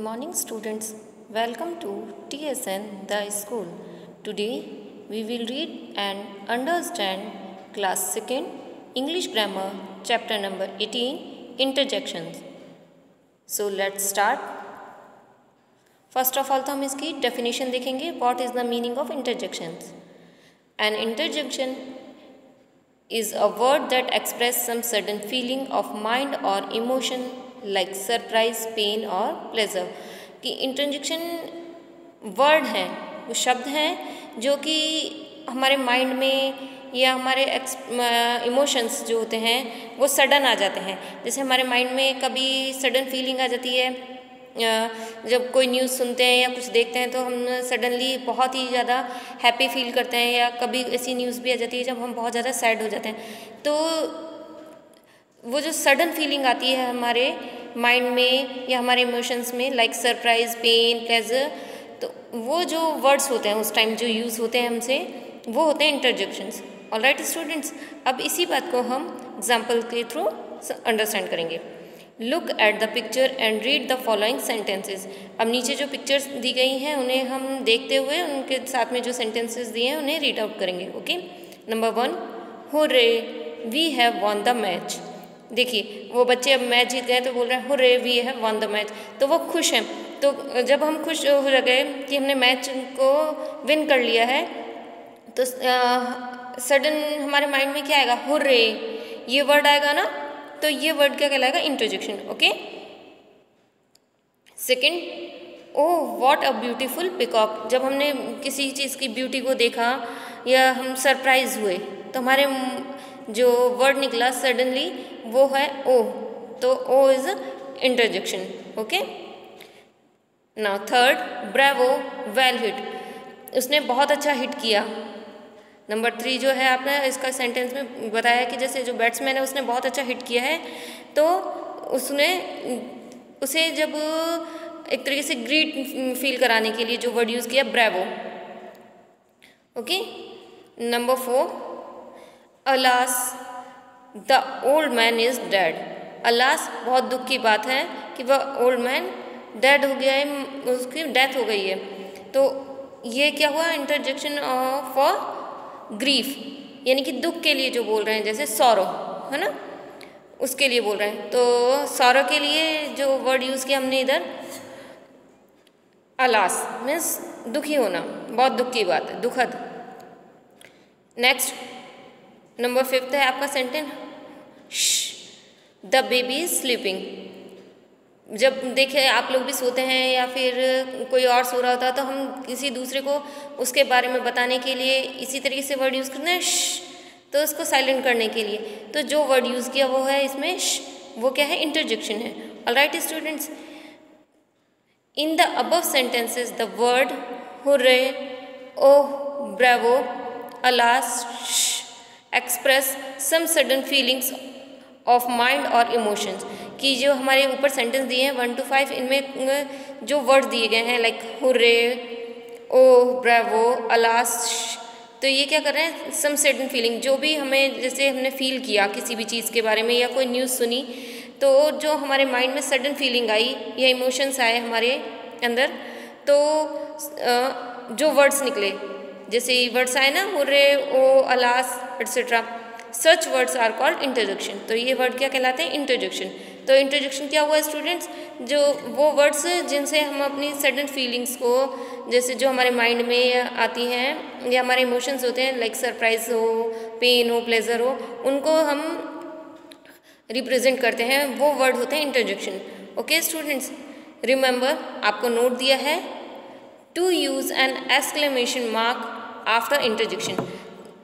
Morning students, welcome to TSN the school. Today we will read and understand class 2nd English grammar chapter number 18 interjections. So let's start. First of all तो हम इसकी definition देखेंगे. What is the meaning of interjections? An interjection is a word that expresses some sudden feeling of mind or emotion like surprise, pain और pleasure. कि interjection word हैं, वो शब्द हैं जो कि हमारे माइंड में या हमारे इमोशंस जो होते हैं वो सडन आ जाते हैं. जैसे हमारे माइंड में कभी सडन फीलिंग आ जाती है जब कोई न्यूज़ सुनते हैं या कुछ देखते हैं तो हम सडनली बहुत ही ज़्यादा हैप्पी फील करते हैं, या कभी ऐसी न्यूज़ भी आ जाती है जब हम बहुत ज़्यादा सैड हो जाते हैं. तो वो जो सडन फीलिंग आती है हमारे माइंड में या हमारे इमोशंस में लाइक सरप्राइज, पेन, प्लेजर, तो वो जो वर्ड्स होते हैं उस टाइम जो यूज़ होते हैं हमसे वो होते हैं इंटरजेक्शंस. ऑलराइट स्टूडेंट्स, अब इसी बात को हम एग्जाम्पल के थ्रू अंडरस्टैंड करेंगे. Look at the picture and read the following sentences. अब नीचे जो पिक्चर्स दी गई हैं उन्हें हम देखते हुए उनके साथ में जो सेंटेंसेस दिए हैं उन्हें रीड आउट करेंगे. Okay. Number 1, hurray we have won the match. देखिए वो बच्चे अब मैच जीत गए तो बोल रहे हैं hurray we have won the match, तो वो खुश हैं. तो जब हम खुश हो गए कि हमने मैच को विन कर लिया है तो सडन हमारे माइंड में क्या आएगा? हुर्रे, ये वर्ड आएगा ना, तो ये वर्ड क्या कहलाएगा? Interjection. Okay. Second, oh what a beautiful peacock. जब हमने किसी चीज़ की ब्यूटी को देखा या हम सरप्राइज हुए तो हमारे जो वर्ड निकला सडनली वो है ओ, तो oh is interjection. Okay. Now third, bravo well hit. उसने बहुत अच्छा हिट किया. नंबर 3 जो है आपने इसका सेंटेंस में बताया कि जैसे जो बैट्समैन है उसने बहुत अच्छा हिट किया है, तो उसे जब एक तरीके से ग्रीट फील कराने के लिए जो वर्ड यूज़ किया Bravo. Okay. Number 4, alas the old man is dead. Alas, बहुत दुख की बात है कि वह ओल्ड मैन डेड हो गया है, उसकी डेथ हो गई है. तो ये क्या हुआ? इंटरजेक्शन ऑफ ग्रीफ, यानी कि दुख के लिए जो बोल रहे हैं, जैसे सॉरो है ना, उसके लिए बोल रहे हैं. तो सॉरो के लिए जो वर्ड यूज़ किया हमने इधर अलास मीन्स दुखी होना, बहुत दुख की बात है, दुखद. नेक्स्ट नंबर 5 है आपका sentence, the baby is sleeping. जब देखे आप लोग भी सोते हैं या फिर कोई और सो रहा होता है तो हम किसी दूसरे को उसके बारे में बताने के लिए इसी तरीके से वर्ड यूज़ करना है तो उसको साइलेंट करने के लिए. तो जो वर्ड यूज़ किया वो है इसमें वो क्या है? इंटरजेक्शन है. Alright students, in the above sentences the word hurray, oh, bravo, alas express some sudden feelings of mind और इमोशंस. कि जो हमारे ऊपर सेंटेंस दिए हैं 1 to 5, इनमें जो वर्ड दिए गए हैं like hurray, oh, bravo, alas, तो ये क्या कर रहे हैं? सम सडन फीलिंग, जो भी हमें जैसे हमने फील किया किसी भी चीज़ के बारे में या कोई न्यूज़ सुनी तो जो हमारे माइंड में सडन फीलिंग आई या इमोशंस आए हमारे अंदर, तो जो वर्ड्स निकले, जैसे वर्ड्स आए ना hurray, oh, alas etcetera, such words are called interjection. तो ये वर्ड क्या कहलाते हैं? इंटरजेक्शन. तो इंटरजेक्शन क्या हुआ स्टूडेंट्स? जो वो वर्ड्स जिनसे हम अपनी सडन फीलिंग्स को, जैसे जो हमारे माइंड में आती हैं या हमारे इमोशंस होते हैं लाइक सरप्राइज हो, पेन हो, प्लेजर हो, उनको हम रिप्रेजेंट करते हैं, वो वर्ड होते हैं इंटरजेक्शन. ओके स्टूडेंट्स, रिमेंबर आपको नोट दिया है to use an exclamation mark after interjection.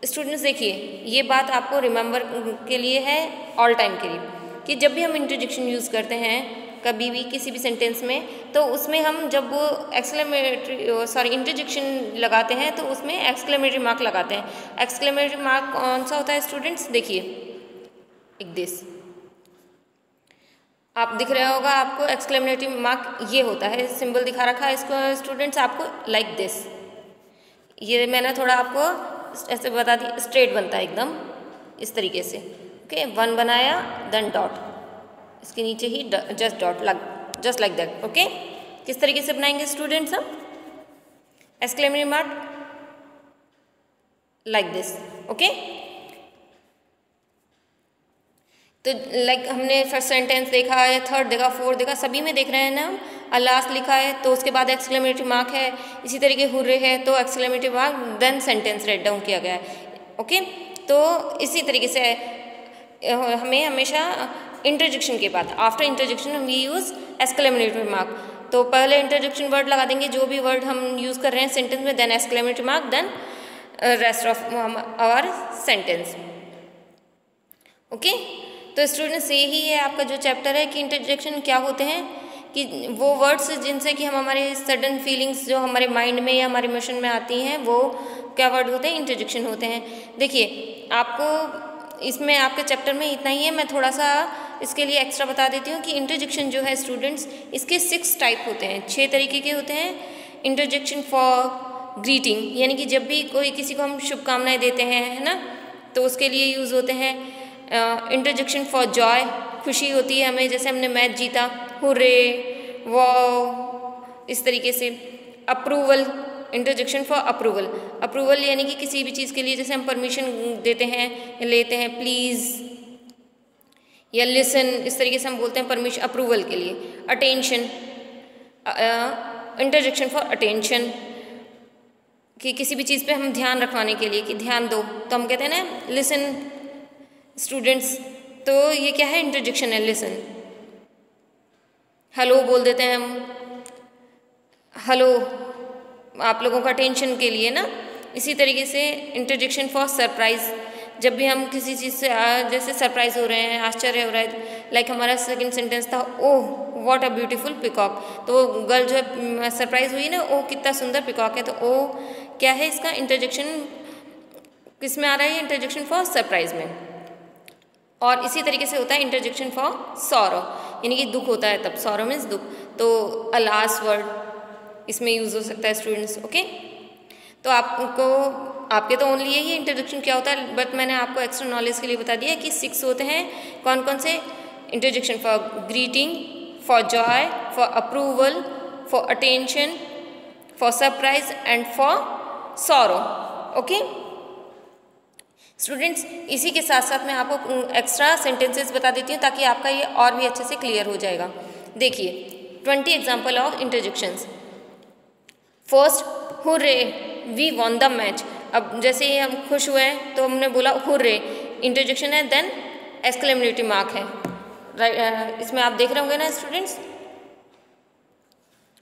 Students देखिए ये बात आपको रिमेंबर के लिए है, ऑल टाइम के लिए, कि जब भी हम इंटरजेक्शन यूज़ करते हैं कभी भी किसी भी सेंटेंस में, तो उसमें हम जब इंटरजेक्शन लगाते हैं तो उसमें एक्सक्लेमेटरी मार्क लगाते हैं. एक्सक्लेमेटरी मार्क कौन सा होता है स्टूडेंट्स? देखिए एक दिस आप दिख रहा होगा आपको, एक्सक्लेमेटरी मार्क ये होता है, सिंबल दिखा रखा है इसको स्टूडेंट्स आपको, लाइक दिस. ये मैंने थोड़ा आपको ऐसे बता दी, स्ट्रेट बनता है एकदम इस तरीके से. ओके. 1 बनाया देन डॉट, इसके नीचे ही just dot, just like that. Okay. किस तरीके से बनाएंगे स्टूडेंट्स हम? Exclamatory mark like this, okay. तो लाइक हमने फर्स्ट सेंटेंस देखा है, थर्ड देखा, फोर्थ देखा, सभी में देख रहे हैं ना हम, लास्ट लिखा है तो उसके बाद एक्सक्लेमेटरी मार्क है, इसी तरीके हुर्रे है तो exclamatory mark then sentence write down किया गया है, ओके। तो इसी तरीके से हमें हमेशा इंटरजेक्शन के बाद, after interjection we use exclamatory mark. तो पहले इंटरजेक्शन वर्ड लगा देंगे जो भी वर्ड हम यूज़ कर रहे हैं सेंटेंस में, then exclamatory mark, then rest of our sentence, okay. तो स्टूडेंट्स यही है आपका जो चैप्टर है कि इंटरजेक्शन क्या होते हैं, कि वो वर्ड्स जिनसे कि हम हमारे सडन फीलिंग्स जो हमारे माइंड में या हमारे इमोशन में आती हैं वो क्या वर्ड होते हैं? इंटरजेक्शन होते हैं। देखिए आपको इसमें आपके चैप्टर में इतना ही है, मैं थोड़ा सा इसके लिए एक्स्ट्रा बता देती हूँ कि इंटरजेक्शन जो है स्टूडेंट्स इसके 6 टाइप होते हैं, 6 तरीके के होते हैं। इंटरजेक्शन फॉर ग्रीटिंग, यानी कि जब भी कोई किसी को हम शुभकामनाएँ देते हैं, है ना, तो उसके लिए यूज़ होते हैं। इंटरजेक्शन फॉर जॉय, खुशी होती है हमें, जैसे हमने मैच जीता, हुर्रे, वाओ, इस तरीके से। Approval, interjection for approval, approval यानी कि किसी भी चीज़ के लिए जैसे हम परमिशन देते हैं, लेते हैं, प्लीज़ या लिसन, इस तरीके से हम बोलते हैं परमिशन अप्रूवल के लिए। अटेंशन, इंटरजेक्शन फॉर अटेंशन, कि किसी भी चीज़ पे हम ध्यान रखवाने के लिए कि ध्यान दो, तो हम कहते हैं ना लिसन स्टूडेंट्स, तो ये क्या है? इंटरजेक्शन है, लिसन। हेलो बोल देते हैं हम, हेलो आप लोगों का अटेंशन के लिए ना। इसी तरीके से इंटरजेक्शन फॉर सरप्राइज, जब भी हम किसी चीज़ से जैसे सरप्राइज हो रहे हैं, आश्चर्य हो रहा है, लाइक हमारा सेकंड सेंटेंस था, oh what a beautiful peacock, तो गर्ल जो है सरप्राइज हुई ना, ओह कितना सुंदर पिकॉक है, तो ओह क्या है इसका? इंटरजेक्शन किस में आ रहा है? इंटरजेक्शन फॉर सरप्राइज में। और इसी तरीके से होता है इंटरजेक्शन फॉर सॉरो, यानी कि दुख होता है तब, सॉरो मीन्स दुख, तो अलास वर्ड इसमें यूज़ हो सकता है स्टूडेंट्स, ओके। तो आपको आपके तो ओनली यही इंटरजेक्शन क्या होता है, बट मैंने आपको एक्स्ट्रा नॉलेज के लिए बता दिया कि 6 होते हैं। कौन कौन से? Interjection for greeting, for Joy, for approval, for attention, for surprise and for sorrow, okay students. इसी के साथ साथ मैं आपको एक्स्ट्रा सेंटेंसेस बता देती हूँ ताकि आपका ये और भी अच्छे से क्लियर हो जाएगा। देखिए 20 example of interjections. First, hurray we won the match. अब जैसे ही हम खुश हुए हैं तो हमने बोला हुर्रे, इंटरजेक्शन है, देन एक्सक्लेमेटरी मार्क है, राइट। इसमें आप देख रहे होंगे ना स्टूडेंट्स,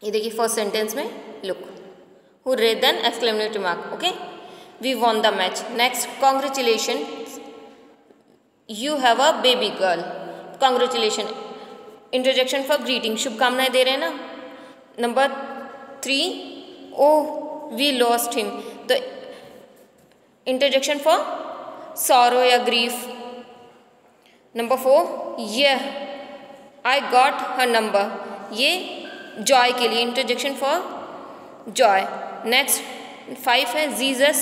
ये देखिए फर्स्ट सेंटेंस में, look, hurray then exclamatory mark, okay, we won the match. Next, congratulations, you have a baby girl. Congratulations, interjection for greeting, शुभकामनाएं दे रहे हैं ना। Number 3, oh we lost him, तो interjection for sorrow या grief. Number 4, yeah I got her number, ये joy के लिए, interjection for joy. Next 5 है Jesus,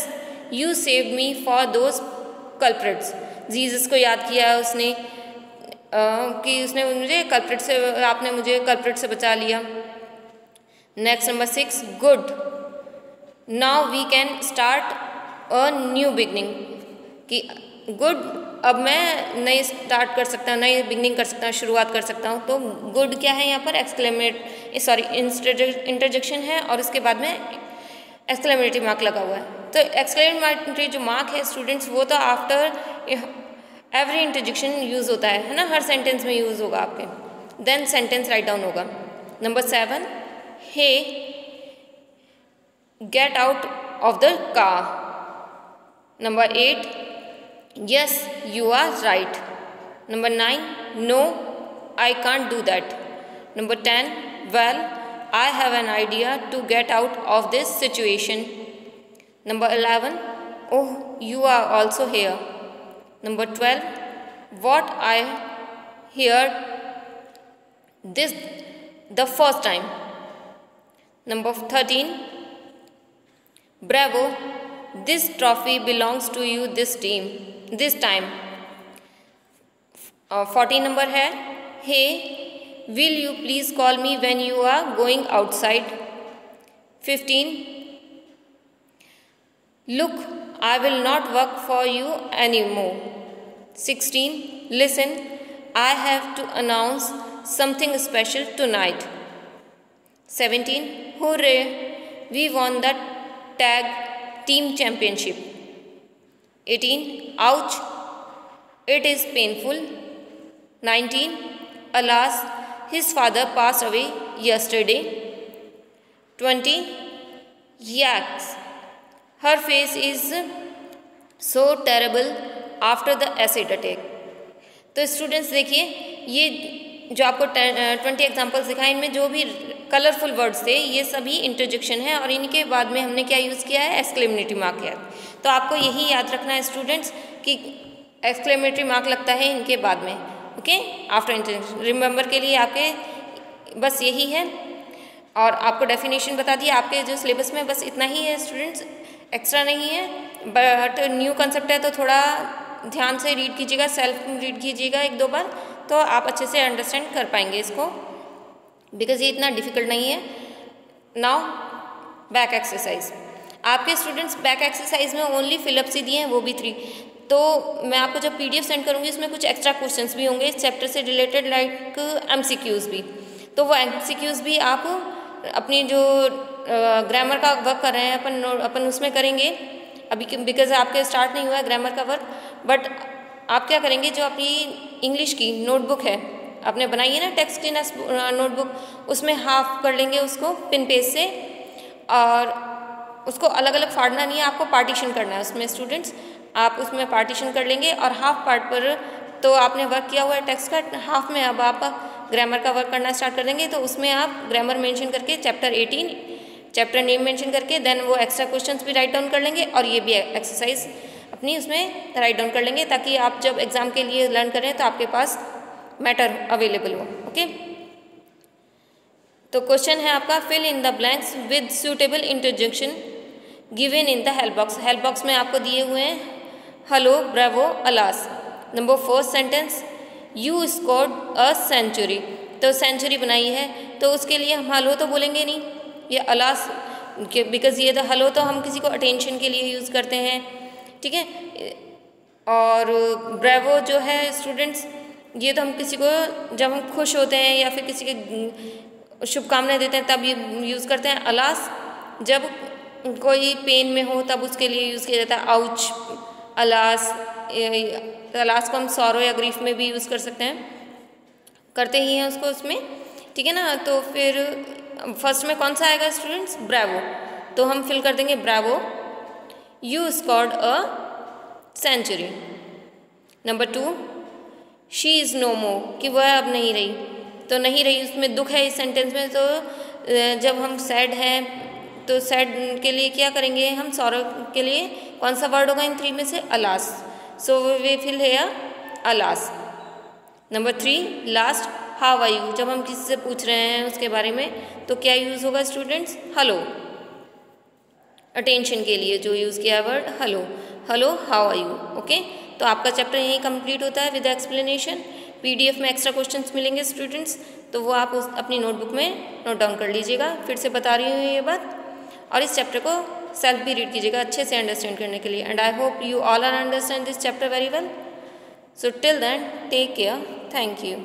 you save me for those culprits, Jesus को याद किया है उसने कि उसने मुझे कल्प्रिट से, आपने मुझे कल्प्रिट से बचा लिया। Next number 6, good now we can start a new beginning, कि गुड अब मैं नई स्टार्ट कर सकता हूँ, नई बिगनिंग कर सकता हूँ, शुरुआत कर सकता हूँ। तो गुड क्या है यहाँ पर? इंटरजेक्शन है और उसके बाद में एक्सक्लेमेटरी मार्क लगा हुआ है। तो एक्सक्लेमेटरी जो मार्क है स्टूडेंट्स वो तो आफ्टर एवरी इंटरजेक्शन यूज़ होता है ना, हर सेंटेंस में यूज़ होगा आपके, देन सेंटेंस राइट डाउन होगा। Number 7, hey get out of the car. Number 8, yes you are right. Number 9, no I can't do that. Number 10, well I have an idea to get out of this situation. Number 11, oh you are also here. Number 12, what I heard this the first time. Number 13, bravo, this trophy belongs to you this time. 14 number है, hey Will you please call me when you are going outside? 15. Look, I will not work for you anymore. 16. Listen, I have to announce something special tonight. 17. Hooray! We won the tag team championship. 18. Ouch! It is painful. 19. Alas, his father passed away yesterday. 20. Yaks! Her face is so terrible after the acid attack. तो students देखिए, ये जो आपको 20 examples दिखाए, इनमें जो भी colourful words थे ये सभी इंटरजेक्शन है और इनके बाद में हमने क्या यूज़ किया है, एक्सक्लेमेटरी मार्क किया। तो आपको यही याद रखना है स्टूडेंट्स कि एक्सक्लेमेटरी मार्क लगता है इनके बाद में, ओके, आफ्टर इंटरजेक्शन। रिमेंबर के लिए आपके बस यही है और आपको डेफिनेशन बता दिया। आपके जो सिलेबस में बस इतना ही है स्टूडेंट्स, एक्स्ट्रा नहीं है, बट न्यू कंसेप्ट है तो थोड़ा ध्यान से रीड कीजिएगा, सेल्फ रीड कीजिएगा 1-2 बार, तो आप अच्छे से अंडरस्टैंड कर पाएंगे इसको, बिकॉज ये इतना डिफिकल्ट नहीं है। Now back exercise. आपके स्टूडेंट्स बैक एक्सरसाइज में ओनली फिलअप्स ही दिए हैं, वो भी 3। तो मैं आपको जब PDF सेंड करूँगी उसमें कुछ एक्स्ट्रा क्वेश्चंस भी होंगे इस चैप्टर से रिलेटेड, लाइक MCQs भी। तो वो MCQs भी आप अपनी जो ग्रामर का वर्क कर रहे हैं अपन उसमें करेंगे अभी, बिकॉज आपके स्टार्ट नहीं हुआ है ग्रामर का वर्क। बट आप क्या करेंगे, जो अपनी इंग्लिश की नोटबुक है आपने बनाई है ना, टेक्स्ट की नोटबुक, उसमें हाफ कर लेंगे उसको पिन पेज से, और उसको अलग अलग फाड़ना नहीं है, आपको पार्टीशन करना है उसमें स्टूडेंट्स। आप उसमें पार्टीशन कर लेंगे और हाफ पार्ट पर तो आपने वर्क किया हुआ है टेक्स्ट का, हाफ में अब आप ग्रामर का वर्क करना स्टार्ट कर देंगे। तो उसमें आप ग्रामर मेंशन करके चैप्टर 18 चैप्टर नेम मेंशन करके देन वो एक्स्ट्रा क्वेश्चंस भी राइट डाउन कर लेंगे और ये भी एक्सरसाइज अपनी उसमें राइट डाउन कर लेंगे, ताकि आप जब एग्ज़ाम के लिए लर्न करें तो आपके पास मैटर अवेलेबल हो, ओके। तो क्वेश्चन है आपका, fill in the blanks with suitable interjection given in the help box. Help box में आपको दिए हुए हैं hello, bravo, alas. Number 4 sentence, you scored a century. तो सेंचुरी बनाई है तो उसके लिए हम हेलो तो बोलेंगे नहीं, ये अलास, बिकॉज ये तो हेलो तो हम किसी को अटेंशन के लिए यूज़ करते हैं, ठीक है। और ब्रावो जो है स्टूडेंट्स, ये तो हम किसी को जब हम खुश होते हैं या फिर किसी के शुभकामनाएं देते हैं तब ये यूज़ करते हैं। अलास जब कोई पेन में हो तब उसके लिए यूज़ किया जाता है, आउच, अलास। अलास को हम सॉरो या ग्रीफ में भी यूज़ कर सकते हैं, करते ही हैं उसको उसमें, ठीक है ना। तो फिर फर्स्ट में कौन सा आएगा स्टूडेंट्स, ब्रावो, तो हम फिल कर देंगे bravo, you scored a century. Number 2, she is no more, कि वह अब नहीं रही, तो नहीं रही उसमें दुख है इस सेंटेंस में। तो जब हम सैड हैं तो सैड के लिए क्या करेंगे हम, सॉरो के लिए कौन सा वर्ड होगा इन 3 में से, अलास। सो वे फिल है alas. Number 3 last, how are you, जब हम किसी से पूछ रहे हैं उसके बारे में तो क्या यूज़ होगा स्टूडेंट्स, हेलो। अटेंशन के लिए जो यूज़ किया word hello, hello how are you, okay. तो आपका चैप्टर यहीं कंप्लीट होता है विद एक्सप्लेनेशन। PDF में एक्स्ट्रा क्वेश्चंस मिलेंगे स्टूडेंट्स, तो वो आप अपनी नोटबुक में नोट डाउन कर लीजिएगा। फिर से बता रही हूँ ये बात, और इस चैप्टर को सेल्फ भी रीड कीजिएगा अच्छे से अंडरस्टैंड करने के लिए। And I hope you all are understand this chapter very well. So till then take care, thank you.